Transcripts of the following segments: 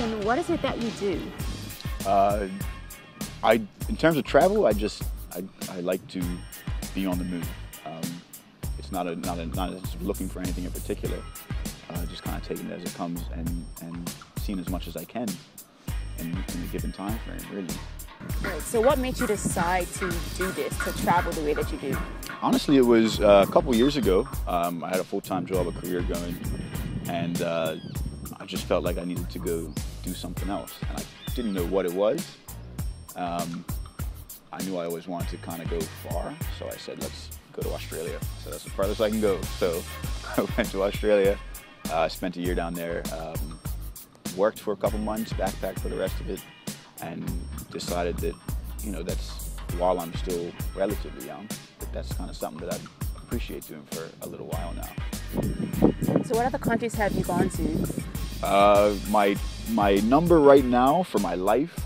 And what is it that you do? In terms of travel, I like to be on the move. It's not looking for anything in particular. Just kind of taking it as it comes and seeing as much as I can in a given time frame, really. Right. So what made you decide to do this, to travel the way that you do? Honestly, it was a couple years ago. I had a full-time job, a career going, and I just felt like I needed to go do something else. And I didn't know what it was. I knew I always wanted to kind of go far, so I said, let's go to Australia. So that's the farthest I can go. So I went to Australia, spent a year down there, worked for a couple months, backpacked for the rest of it, and decided that, that's, while I'm still relatively young, that's kind of something that I appreciate doing for a little while now. So what other countries have you gone to? My number right now for my life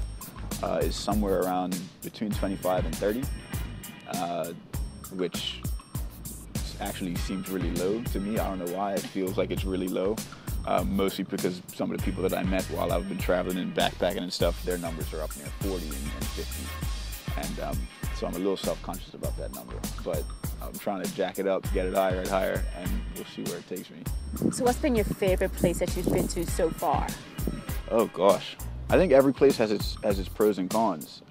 is somewhere around between 25 and 30, which actually seems really low to me. I don't know why, it feels like it's really low. Mostly because some of the people that I met while I've been traveling and backpacking and stuff, their numbers are up near 40 and 50. And so I'm a little self-conscious about that number. But I'm trying to jack it up, get it higher and higher, and we'll see where it takes me. So what's been your favorite place that you've been to so far? Oh gosh. I think every place has its pros and cons.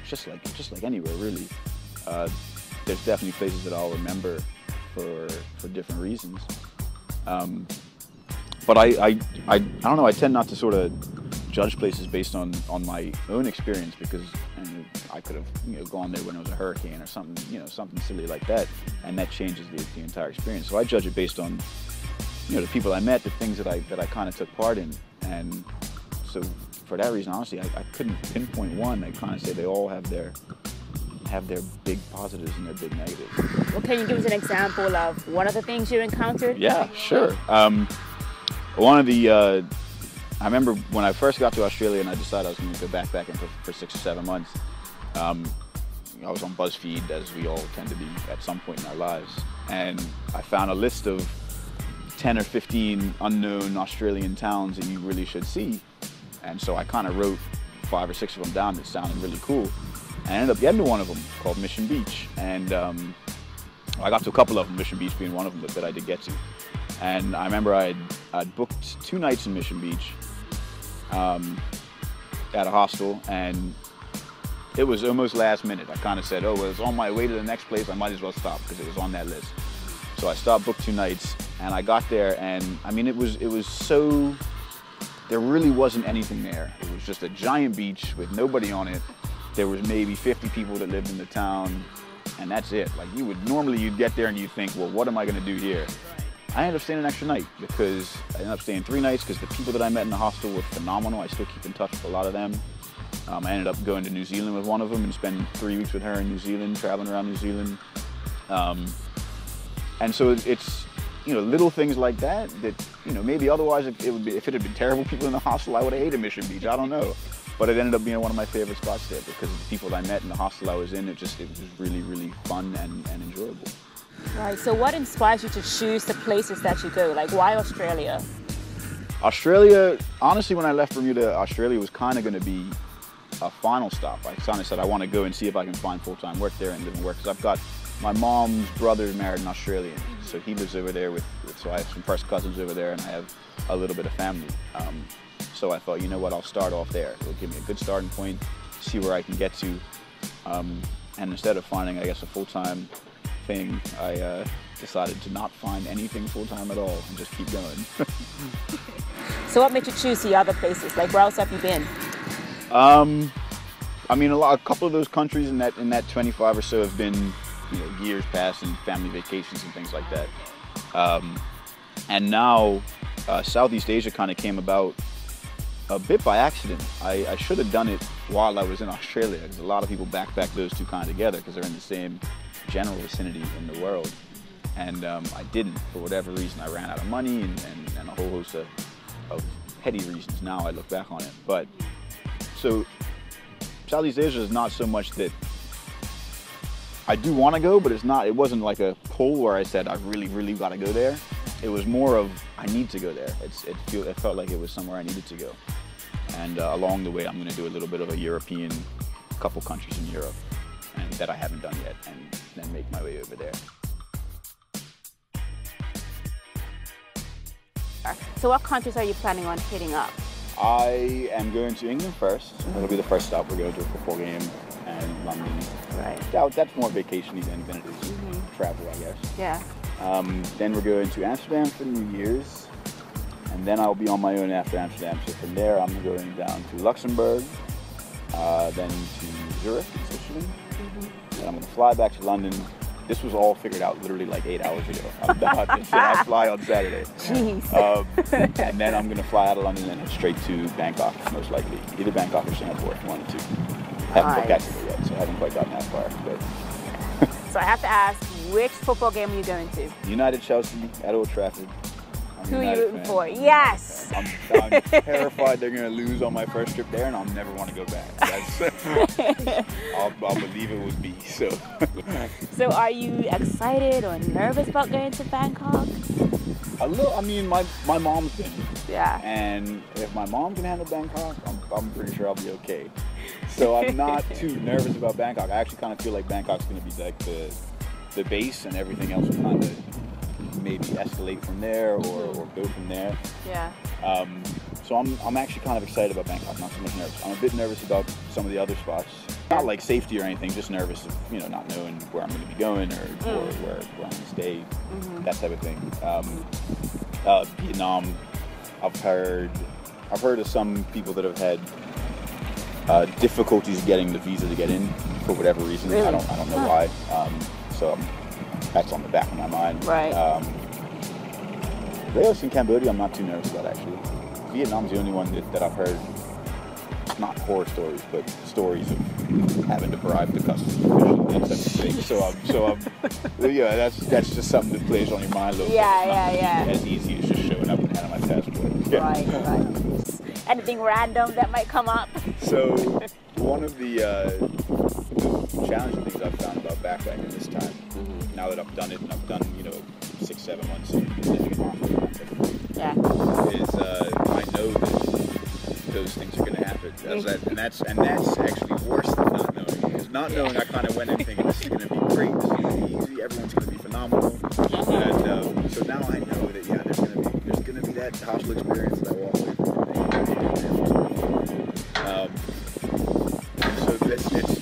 Just like anywhere, really. There's definitely places that I'll remember for different reasons. But I don't know, I tend not to sort of judge places based on my own experience, because I could have gone there when it was a hurricane or something, something silly like that, and that changes the entire experience. So I judge it based on the people I met, the things that I kind of took part in, and so for that reason, honestly, I couldn't pinpoint one. I kind of say they all have their big positives and their big negatives. Well, can you give us an example of one of the things you encountered? Yeah, sure. One of the, I remember when I first got to Australia and I decided I was going to go backpacking for 6 or 7 months. I was on BuzzFeed, as we all tend to be at some point in our lives, and I found a list of 10 or 15 unknown Australian towns that you really should see. And so I kind of wrote 5 or 6 of them down that sounded really cool. And I ended up getting to one of them called Mission Beach. And I got to a couple of them, Mission Beach being one of them that I did get to. And I remember I'd booked 2 nights in Mission Beach at a hostel, and it was almost last minute. I kind of said, oh, well, it's on my way to the next place, I might as well stop, because it was on that list. So I stopped, booked 2 nights, and I got there, and I mean, it was so, there really wasn't anything there. It was just a giant beach with nobody on it. There was maybe 50 people that lived in the town, and that's it. Like, normally you'd get there and you'd think, well, what am I gonna do here? I ended up staying an extra night, because I ended up staying 3 nights because the people that I met in the hostel were phenomenal. I still keep in touch with a lot of them. I ended up going to New Zealand with one of them and spend 3 weeks with her in New Zealand, traveling around New Zealand. And so it's, little things like that maybe otherwise if it had been terrible people in the hostel, I would have hated Mission Beach, I don't know. But it ended up being one of my favorite spots there because of the people that I met in the hostel I was in. It was really, really fun and enjoyable. Right, so what inspires you to choose the places that you go? Like, why Australia? Australia, honestly, when I left Bermuda, Australia was kind of going to be a final stop. I kind of said I want to go and see if I can find full-time work there and live and work, because I've got my mom's brother married an Australian, so he lives over there so I have some first cousins over there, and I have a little bit of family. So I thought, you know what, I'll start off there. It'll give me a good starting point, see where I can get to. And instead of finding, I guess, a full-time thing, I decided to not find anything full-time at all and just keep going. So what made you choose the other places? Like, where else have you been? I mean, a couple of those countries in that 25 or so have been, years past and family vacations and things like that. And now Southeast Asia kind of came about a bit by accident. I should have done it while I was in Australia, because a lot of people backpack those two kind of together because they're in the same general vicinity in the world. And I didn't, for whatever reason. I ran out of money and a whole host of petty reasons. Now I look back on it. But so Southeast Asia is not so much that I do want to go, but it wasn't like a pull where I said I really, really got to go there. it was more of, I need to go there. It felt like it was somewhere I needed to go. And along the way, I'm going to do a little bit of a European, couple countries in Europe, and that I haven't done yet, and then make my way over there. So what countries are you planning on hitting up? I am going to England first. That'll be the first stop. We're going to a football game, and London. Right. That's more vacation than it is travel, I guess. Yeah. Then we're going to Amsterdam for New Year's, and then I'll be on my own after Amsterdam. So from there, I'm going down to Luxembourg, then to Zurich in Switzerland, and I'm going to fly back to London. This was all figured out literally like 8 hours ago. I fly on Saturday. Jeez. And then I'm going to fly out of London and head straight to Bangkok, most likely. Either Bangkok or Singapore, one or two. Haven't booked that ticket yet, so I haven't quite gotten that far. But. So I have to ask, which football game are you going to? United Chelsea at Old Trafford. Who are you rooting for? Yes! I'm terrified they're going to lose on my first trip there, and I'll never want to go back. I'll believe it was me. So are you excited or nervous about going to Bangkok? A little. I mean, my mom's been. Yeah. And if my mom can handle Bangkok, I'm pretty sure I'll be okay. So I'm not too nervous about Bangkok. I actually kind of feel like Bangkok's going to be like the base, and everything else will kind of maybe escalate from there or go from there. Yeah. So I'm actually kind of excited about Bangkok, not so much nervous. I'm a bit nervous about some of the other spots. Not like safety or anything, just nervous of, not knowing where I'm going to be going or where I'm going to stay, that type of thing. Vietnam, I've heard of some people that have had difficulties getting the visa to get in for whatever reason. Really? I don't know why. So that's on the back of my mind. Right. Laos and Cambodia, I'm not too nervous about actually. Vietnam's the only one that I've heard, not horror stories, but stories of having to bribe the customs official, that type of thing. So yeah, that's just something that plays on your mind a little bit. Yeah. As easy as just showing up and handing my passport. Yeah. Right. Anything random that might come up? So one of the challenging things I've found about backpacking this time, now that I've done it, and I've done 6-7 months living in Africa, is I know that those things are going to happen, and that's actually worse than not knowing. Because not knowing, I kind of went in thinking this is going to be great, this is going to be easy, everyone's going to be phenomenal, and so now I know that there's going to be that hostile experience that I walk away from.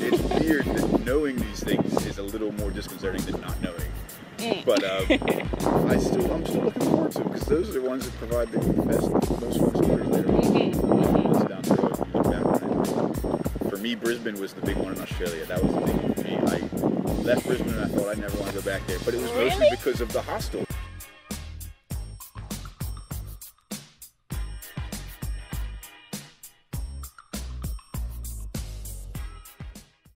It's weird that knowing these things is a little more disconcerting than not knowing. But I'm still looking forward to them, because those are the ones that provide the most fun stories later on. Down the road, you look back on it. For me, Brisbane was the big one in Australia. That was the big one for me. I left Brisbane and I thought I'd never want to go back there, but it was mostly because of the hostel.